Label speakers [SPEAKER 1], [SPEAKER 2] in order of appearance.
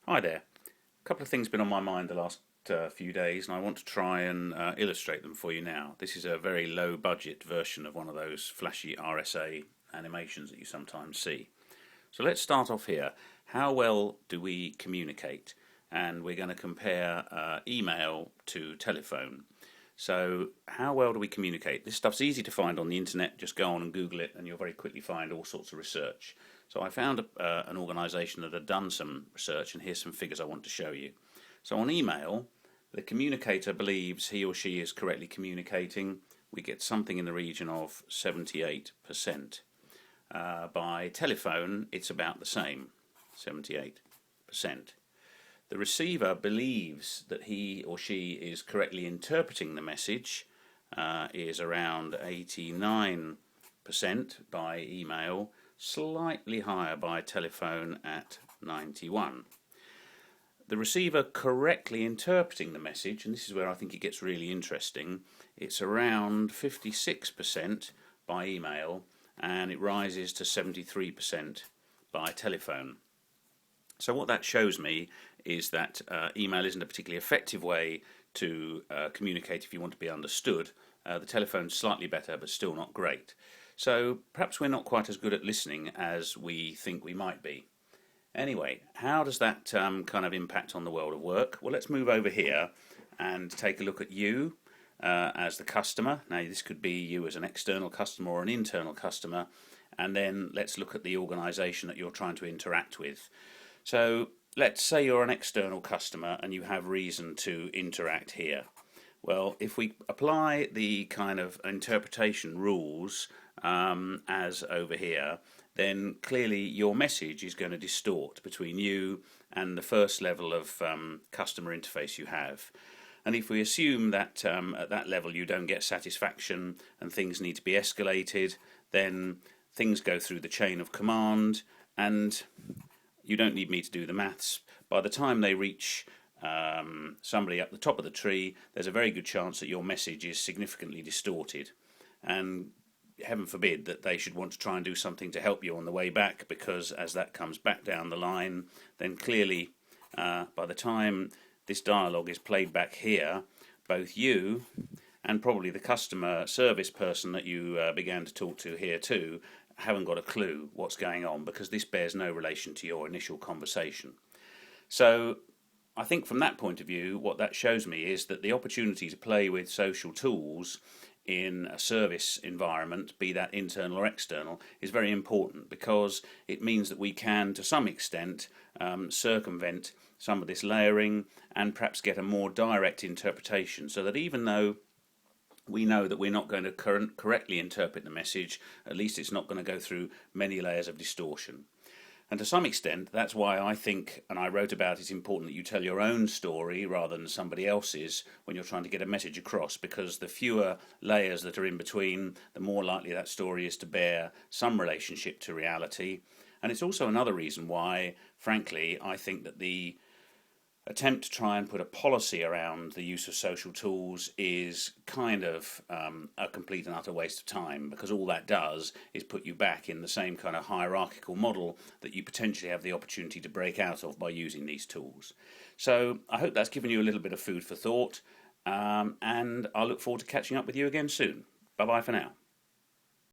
[SPEAKER 1] Hi there. A couple of things been on my mind the last few days, and I want to try and illustrate them for you now. This is a very low budget version of one of those flashy RSA animations that you sometimes see. So let's start off here. How well do we communicate? And we're going to compare email to telephone. So how well do we communicate? This stuff's easy to find on the internet. Just go on and Google it and you'll very quickly find all sorts of research. So I found an organisation that had done some research, and here's some figures I want to show you. So on email, the communicator believes he or she is correctly communicating. We get something in the region of 78%. By telephone, it's about the same, 78%. The receiver believes that he or she is correctly interpreting the message, is around 89% by email, slightly higher by telephone at 91%. The receiver correctly interpreting the message, and this is where I think it gets really interesting, it's around 56% by email, and it rises to 73% by telephone. So what that shows me is that email isn't a particularly effective way to communicate if you want to be understood. The telephone's slightly better, but still not great. So perhaps we're not quite as good at listening as we think we might be. Anyway, how does that kind of impact on the world of work? Well, let's move over here and take a look at you as the customer. Now, this could be you as an external customer or an internal customer. And then let's look at the organisation that you're trying to interact with. So let's say you're an external customer and you have reason to interact here. Well, if we apply the kind of interpretation rules as over here, then clearly your message is going to distort between you and the first level of customer interface you have. And if we assume that at that level you don't get satisfaction and things need to be escalated, then things go through the chain of command, and you don't need me to do the maths. By the time they reach somebody up the top of the tree, there's a very good chance that your message is significantly distorted. And heaven forbid that they should want to try and do something to help you on the way back, because as that comes back down the line, then clearly by the time this dialogue is played back here, both you and probably the customer service person that you began to talk to here too haven't got a clue what's going on, because this bears no relation to your initial conversation. So I think from that point of view, what that shows me is that the opportunity to play with social tools in a service environment, be that internal or external, is very important, because it means that we can, to some extent, circumvent some of this layering and perhaps get a more direct interpretation, so that even though we know that we're not going to correctly interpret the message, at least it's not going to go through many layers of distortion. And to some extent, that's why I think, and I wrote about, it's important that you tell your own story rather than somebody else's when you're trying to get a message across, because the fewer layers that are in between, the more likely that story is to bear some relationship to reality. And it's also another reason why, frankly, I think that the attempt to try and put a policy around the use of social tools is kind of a complete and utter waste of time, because all that does is put you back in the same kind of hierarchical model that you potentially have the opportunity to break out of by using these tools. So I hope that's given you a little bit of food for thought, and I look forward to catching up with you again soon. Bye bye for now.